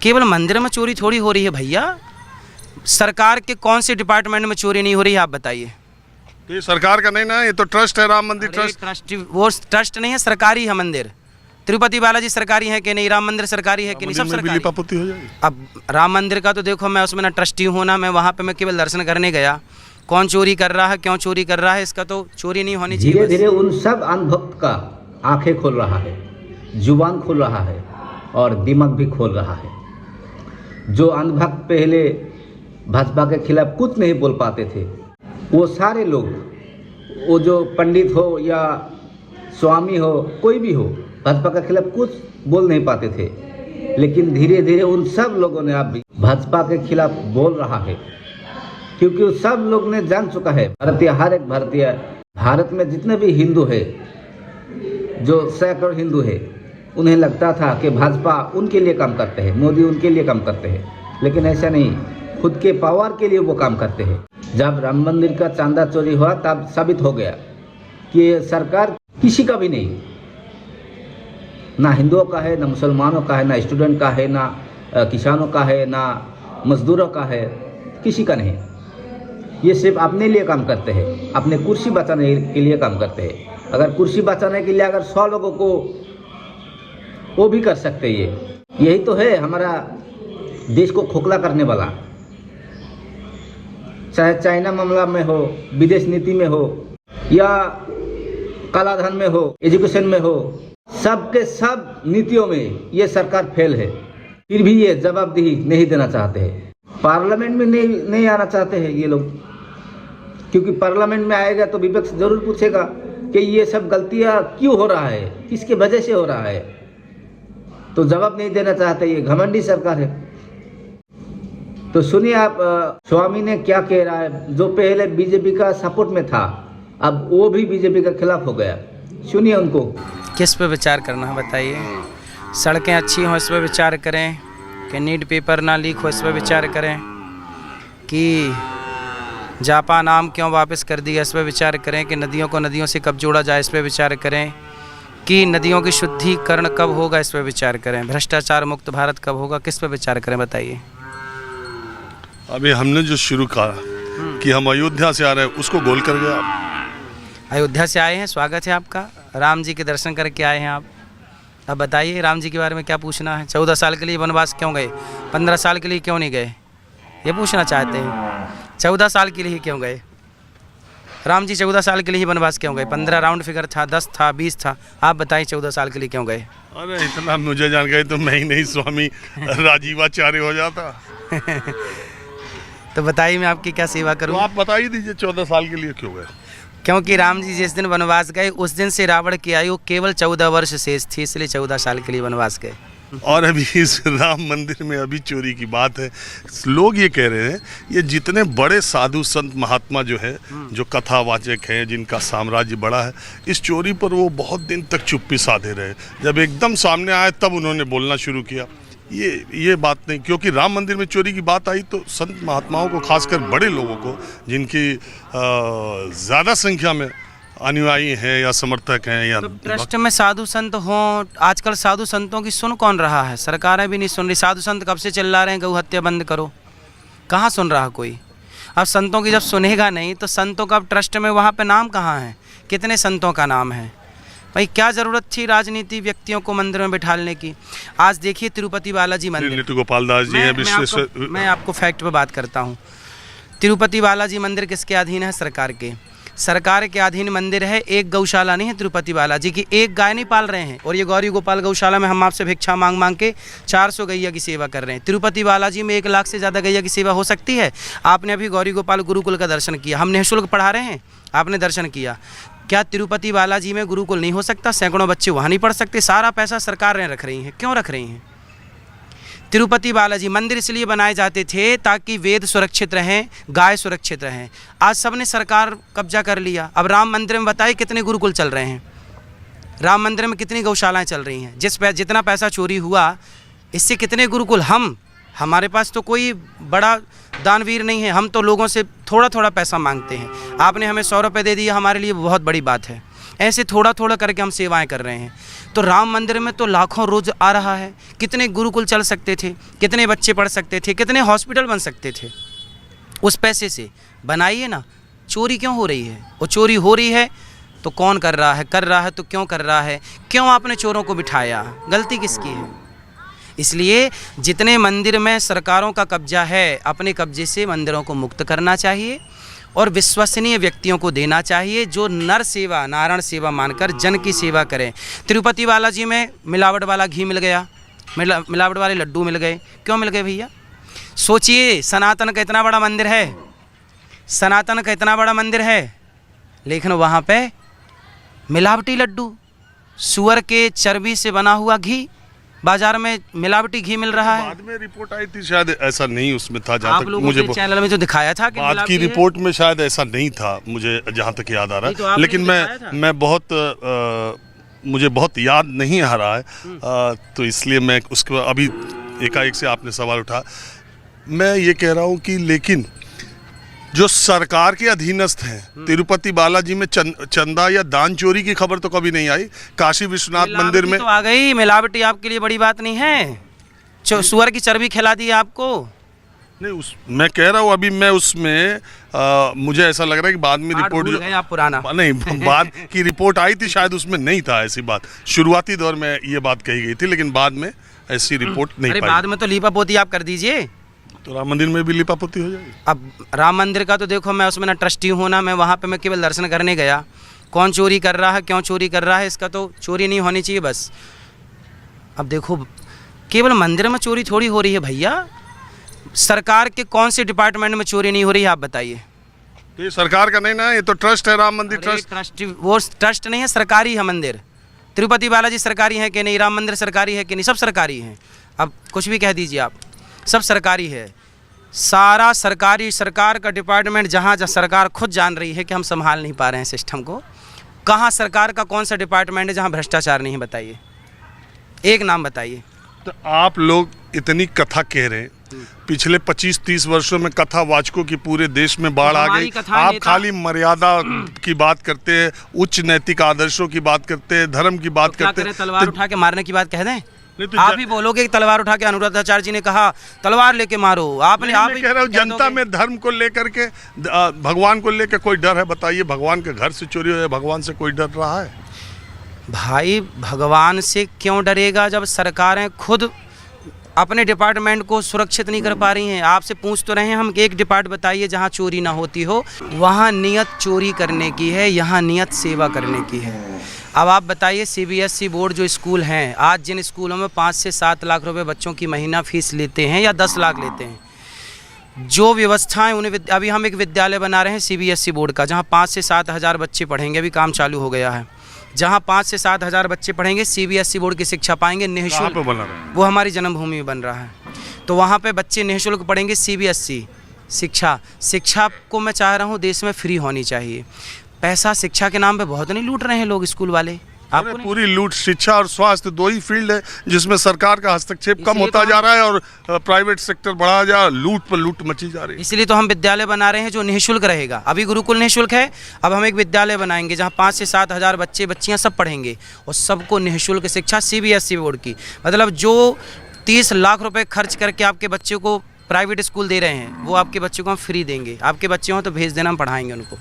केवल मंदिर में चोरी थोड़ी हो रही है भैया, सरकार के कौन से डिपार्टमेंट में चोरी नहीं हो रही है आप बताइए। तो ये सरकार का नहीं ना, ये तो ट्रस्ट है, राम मंदिर ट्रस्ट। वो ट्रस्ट नहीं है, सरकारी है मंदिर। तिरुपति बालाजी सरकारी है कि नहीं, राम मंदिर सरकारी है कि नहीं, सब सरकारी। पापोती हो जाएगी। अब राम मंदिर का तो देखो, मैं उसमें ना ट्रस्टी हूँ ना, मैं वहाँ पे मैं केवल दर्शन करने गया। कौन चोरी कर रहा है, क्यों चोरी कर रहा है, इसका तो चोरी नहीं होनी चाहिए। धीरे धीरे उन सब अंधभक्त का आंखें खोल रहा है, जुबान खोल रहा है और दिमाग भी खोल रहा है। जो अंधभक्त पहले भाजपा के खिलाफ कुछ नहीं बोल पाते थे, वो सारे लोग, वो जो पंडित हो या स्वामी हो, कोई भी हो, भाजपा के खिलाफ कुछ बोल नहीं पाते थे। लेकिन धीरे धीरे उन सब लोगों ने अब भी भाजपा के खिलाफ बोल रहा है, क्योंकि सब लोग ने जान चुका है, भारतीय, हर एक भारतीय, भारत में जितने भी हिंदू है, जो सैकड़ों हिंदू है, उन्हें लगता था कि भाजपा उनके लिए काम करते हैं, मोदी उनके लिए काम करते हैं। लेकिन ऐसा नहीं, खुद के पावर के लिए वो काम करते हैं। जब राम मंदिर का चांदा चोरी हुआ तब साबित हो गया कि ये सरकार किसी का भी नहीं, ना हिंदुओं का है, ना मुसलमानों का है, ना स्टूडेंट का है, ना किसानों का है, ना मजदूरों का है, किसी का नहीं। ये सिर्फ अपने लिए काम करते हैं, अपने कुर्सी बचाने के लिए काम करते हैं। अगर कुर्सी बचाने के लिए अगर 100 लोगों को वो भी कर सकते हैं, यही तो है हमारा देश को खोखला करने वाला। चाहे चाइना मामला में हो, विदेश नीति में हो, या कालाधन में हो, एजुकेशन में हो, सबके सब नीतियों में ये सरकार फेल है। फिर भी ये जवाबदेही नहीं देना चाहते हैं, पार्लियामेंट में नहीं आना चाहते हैं ये लोग, क्योंकि पार्लियामेंट में आएगा तो विपक्ष जरूर पूछेगा कि ये सब गलतियां क्यों हो रहा है, किसके वजह से हो रहा है, तो जवाब नहीं देना चाहते। ये घमंडी सरकार है। तो सुनिए आप, स्वामी ने क्या कह रहा है, जो पहले बीजेपी का सपोर्ट में था, अब वो भी बीजेपी के खिलाफ हो गया। सुनिए उनको। किस पे विचार करना है बताइए। सड़कें अच्छी हों इस पर विचार करें, कि नीट पेपर ना लीक हो इस पर विचार करें, कि जापान आम क्यों वापस कर दिया इस पर विचार करें, कि नदियों को नदियों से कब जोड़ा जाए इस पर विचार करें, कि नदियों की शुद्धिकरण कब होगा इस पर विचार करें, भ्रष्टाचार मुक्त भारत कब होगा, किस पर विचार करें बताइए। अभी हमने जो शुरू कहा कि हम अयोध्या से आ रहे हैं, उसको गोल कर गया। अयोध्या से आए हैं, स्वागत है आपका, राम जी के दर्शन करके आए हैं आप। अब बताइए राम जी के बारे में क्या पूछना है। 14 साल के लिए वनवास क्यों गए, 15 साल के लिए क्यों नहीं गए, ये पूछना चाहते हैं। 14 साल के लिए ही क्यों गए राम जी, 14 साल के लिए ही वनवास क्यों गए। 15 राउंड फिगर था, 10 था, 20 था, आप बताइए 14 साल के लिए क्यों गए। अरे इतना मुझे जानकारी तो मैं ही नहीं, स्वामी राजीवाचार्य हो जाता। तो बताइए मैं आपकी क्या सेवा करूं। तो आप बता ही दीजिए 14 साल के लिए क्यों गए। क्योंकि राम जी जिस दिन वनवास गए उस दिन से रावण की आयु केवल 14 वर्ष शेष थी, इसलिए 14 साल के लिए वनवास गए। और अभी इस राम मंदिर में अभी चोरी की बात है। लोग ये कह रहे हैं, ये जितने बड़े साधु संत महात्मा जो है, जो कथावाचक हैं, जिनका साम्राज्य बड़ा है, इस चोरी पर वो बहुत दिन तक चुप्पी साधे रहे। जब एकदम सामने आए तब उन्होंने बोलना शुरू किया। ये बात नहीं, क्योंकि राम मंदिर में चोरी की बात आई तो संत महात्माओं को, खासकर बड़े लोगों को, जिनकी ज़्यादा संख्या में अनुयायी हैं या समर्थक हैं, या तो ट्रस्ट में साधु संत हों, आजकल साधु संतों की सुन कौन रहा है, सरकारें भी नहीं सुन रही। साधु संत कब से चिल्ला रहे हैं गौ हत्या बंद करो, कहाँ सुन रहा कोई। अब संतों की जब सुनेगा नहीं तो संतों का अब ट्रस्ट में वहाँ पे नाम कहाँ है, कितने संतों का नाम है भाई। क्या ज़रूरत थी राजनीति व्यक्तियों को मंदिर में बिठाने की। आज देखिए तिरुपति बालाजी मंदिर, गोपाल दास जी हैं, मैं आपको फैक्ट पे बात करता हूँ। तिरुपति बालाजी मंदिर किसके अधीन है, सरकार के। सरकार के अधीन मंदिर है, एक गौशाला नहीं है तिरुपति बालाजी की, एक गाय नहीं पाल रहे हैं। और ये गौरी गोपाल गौशाला में हम आपसे भिक्षा मांग मांग के 400 गैया की सेवा कर रहे हैं। तिरुपति बालाजी में 1 लाख से ज़्यादा गैया की सेवा हो सकती है। आपने अभी गौरी गोपाल गुरुकुल का दर्शन किया, हम निःशुल्क पढ़ा रहे हैं, आपने दर्शन किया। क्या तिरुपति बालाजी में गुरुकुल नहीं हो सकता, सैकड़ों बच्चे वहाँ नहीं पढ़ सकते। सारा पैसा सरकारें रख रही हैं, क्यों रख रही हैं। तिरुपति बालाजी मंदिर इसलिए बनाए जाते थे ताकि वेद सुरक्षित रहें, गाय सुरक्षित रहें। आज सबने सरकार कब्जा कर लिया। अब राम मंदिर में बताइए कितने गुरुकुल चल रहे हैं, राम मंदिर में कितनी गौशालाएं चल रही हैं। जितना पैसा चोरी हुआ इससे कितने गुरुकुल। हमारे पास तो कोई बड़ा दानवीर नहीं है, हम तो लोगों से थोड़ा थोड़ा पैसा मांगते हैं। आपने हमें 100 रुपये दे दिया, हमारे लिए बहुत बड़ी बात है। ऐसे थोड़ा थोड़ा करके हम सेवाएं कर रहे हैं। तो राम मंदिर में तो लाखों रोज आ रहा है। कितने गुरुकुल चल सकते थे, कितने बच्चे पढ़ सकते थे, कितने हॉस्पिटल बन सकते थे उस पैसे से। बनाइए ना। चोरी क्यों हो रही है? और चोरी हो रही है तो कौन कर रहा है? कर रहा है तो क्यों कर रहा है? क्यों आपने चोरों को बिठाया? गलती किसकी है? इसलिए जितने मंदिर में सरकारों का कब्जा है, अपने कब्जे से मंदिरों को मुक्त करना चाहिए और विश्वसनीय व्यक्तियों को देना चाहिए जो नर सेवा, नारायण सेवा मानकर जन की सेवा करें। तिरुपति बालाजी में मिलावट वाला घी मिल गया, मिलावट वाले लड्डू मिल गए। क्यों मिल गए भैया? सोचिए, सनातन का इतना बड़ा मंदिर है, सनातन का इतना बड़ा मंदिर है, लेकिन वहाँ पे मिलावटी लड्डू, सुअर के चर्बी से बना हुआ घी, बाजार में मिलावटी घी मिल रहा है। बाद में रिपोर्ट आई थी, शायद ऐसा नहीं उसमें था, जहाँ आप तक लोगों मुझे के चैनल में जो दिखाया था कि बाद की रिपोर्ट में शायद ऐसा नहीं था, मुझे जहाँ तक याद आ रहा है। तो लेकिन मैं बहुत मुझे बहुत याद नहीं आ रहा है, तो इसलिए मैं उसके अभी एकाएक से आपने सवाल उठा, मैं ये कह रहा हूँ कि लेकिन जो सरकार के अधीनस्थ हैं, तिरुपति बालाजी में चंदा या दान चोरी की खबर तो कभी नहीं आई। काशी विश्वनाथ मंदिर में तो आ गई मिलावटी, आपके लिए बड़ी बात नहीं है। सुअर की चर्बी खिला दी आपको। नहीं, मैं कह रहा हूँ अभी मैं उसमें मुझे ऐसा लग रहा है कि बाद में रिपोर्ट भूल गए आप पुराना। नहीं, बाद की रिपोर्ट आई थी, शायद उसमें नहीं था ऐसी बात। शुरुआती दौर में ये बात कही गई थी, लेकिन बाद में ऐसी रिपोर्ट नहीं पाई। बाद में तो लीपा पोती आप कर दीजिए, तो राम मंदिर में भी लिपापोती हो जाएगी। अब राम मंदिर का तो देखो, मैं उसमें ना ट्रस्टी हूँ ना, मैं वहाँ पे मैं केवल दर्शन करने गया। कौन चोरी कर रहा है, क्यों चोरी कर रहा है, इसका तो चोरी नहीं होनी चाहिए बस। अब देखो, केवल मंदिर में चोरी थोड़ी हो रही है भैया, सरकार के कौन से डिपार्टमेंट में चोरी नहीं हो रही है, आप बताइए। तो ये सरकार का नहीं ना, ये तो ट्रस्ट है, राम मंदिर ट्रस्ट। वो ट्रस्ट नहीं है, सरकारी है मंदिर। तिरुपति बालाजी सरकारी है कि नहीं, राम मंदिर सरकारी है कि नहीं, सब सरकारी है। अब कुछ भी कह दीजिए आप, सब सरकारी है, सारा सरकारी। सरकार का डिपार्टमेंट जहाँ सरकार खुद जान रही है कि हम संभाल नहीं पा रहे हैं सिस्टम को। कहाँ सरकार का कौन सा डिपार्टमेंट है जहाँ भ्रष्टाचार नहीं है? बताइए, एक नाम बताइए। तो आप लोग इतनी कथा कह रहे हैं, पिछले 25-30 वर्षों में कथा वाचकों की पूरे देश में बाढ़ आ गई। आप खाली मर्यादा की बात करते हैं, उच्च नैतिक आदर्शों की बात करते हैं, धर्म की बात करते हैं। तलवार उठा के मारने की बात कह दें? आप ही बोलोगे कि तलवार उठा के अनुराधाचार्य जी ने कहा तलवार लेके मारो। आपने आप ही कह रहा हूँ, जनता में धर्म को लेकर के, भगवान को लेकर कोई डर है? बताइए, भगवान के घर से चोरी हो जाए, भगवान से कोई डर रहा है? भाई, भगवान से क्यों डरेगा जब सरकारें खुद अपने डिपार्टमेंट को सुरक्षित नहीं कर पा रही हैं? आपसे पूछ तो रहे हैं हम, एक डिपार्ट बताइए जहां चोरी ना होती हो। वहां नियत चोरी करने की है, यहाँ नियत सेवा करने की है। अब आप बताइए, सीबीएसई बोर्ड जो स्कूल हैं, आज जिन स्कूलों में 5 से 7 लाख रुपए बच्चों की महीना फीस लेते हैं या 10 लाख लेते हैं, जो व्यवस्थाएं उन्हें, अभी हम एक विद्यालय बना रहे हैं सीबीएसई बोर्ड का, जहां 5 से 7 हज़ार बच्चे पढ़ेंगे, अभी काम चालू हो गया है, जहां 5 से 7 हज़ार बच्चे पढ़ेंगे, सीबीएसई बोर्ड की शिक्षा पाएंगे निःशुल्क। वो हमारी जन्मभूमि में बन रहा है, तो वहाँ पे बच्चे निःशुल्क पढ़ेंगे सीबीएसई शिक्षा को मैं चाह रहा हूँ देश में फ्री होनी चाहिए। पैसा शिक्षा के नाम पे बहुत नहीं लूट रहे हैं लोग स्कूल वाले? आपको पूरी लूट, शिक्षा और स्वास्थ्य 2 ही फील्ड है जिसमें सरकार का हस्तक्षेप कम होता जा रहा है और प्राइवेट सेक्टर बढ़ा जा रहा है, लूट पर लूट मची जा रही है। इसलिए तो हम विद्यालय बना रहे हैं जो निःशुल्क रहेगा। अभी गुरुकुल निःशुल्क है, अब हम एक विद्यालय बनाएंगे जहाँ 5 से 7 हज़ार बच्चे बच्चियाँ सब पढ़ेंगे और सबको निःशुल्क शिक्षा सीबीएसई बोर्ड की। मतलब जो 30 लाख रुपए खर्च करके आपके बच्चे को प्राइवेट स्कूल दे रहे हैं, वो आपके बच्चों को हम फ्री देंगे। आपके बच्चे हों तो भेज देना, हम पढ़ाएंगे उनको।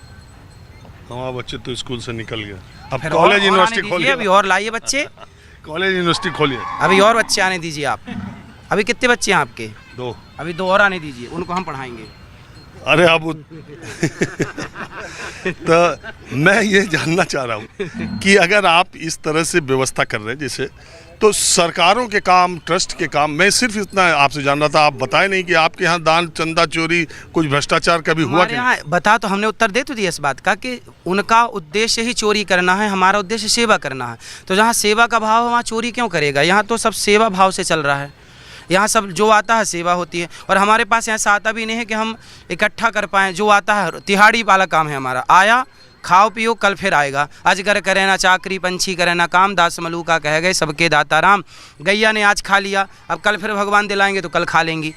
हमारा बच्चे तो स्कूल से निकल गया, अब कॉलेज यूनिवर्सिटी खोलिए, अभी और लाइए बच्चे, कॉलेज यूनिवर्सिटी खोलिए, अभी और बच्चे आने दीजिए आप। अभी कितने बच्चे हैं आपके? 2। अभी 2 और आने दीजिए, उनको हम पढ़ाएंगे। अरे अब तो मैं ये जानना चाह रहा हूँ कि अगर आप इस तरह से व्यवस्था कर रहे हैं जैसे, तो सरकारों के काम, ट्रस्ट के काम, मैं सिर्फ इतना आपसे जान रहा था, आप बताए नहीं कि आपके यहाँ दान चंदा चोरी कुछ भ्रष्टाचार कभी हुआ कि नहीं? बता तो हमने उत्तर दे तो दिया इस बात का कि उनका उद्देश्य ही चोरी करना है, हमारा उद्देश्य सेवा करना है। तो जहाँ सेवा का भाव है वहाँ चोरी क्यों करेगा? यहाँ तो सब सेवा भाव से चल रहा है, यहाँ सब जो आता है सेवा होती है। और हमारे पास ऐसा आता भी नहीं है कि हम इकट्ठा कर पाएँ, जो आता है तिहाड़ी वाला काम है हमारा। आया, खाओ पियो, कल फिर आएगा। अजगर करे ना चाकरी, पंछी करे ना काम, दास मलूका कह गए सबके दाता राम। गैया ने आज खा लिया, अब कल फिर भगवान दिलाएंगे तो कल खा लेंगी।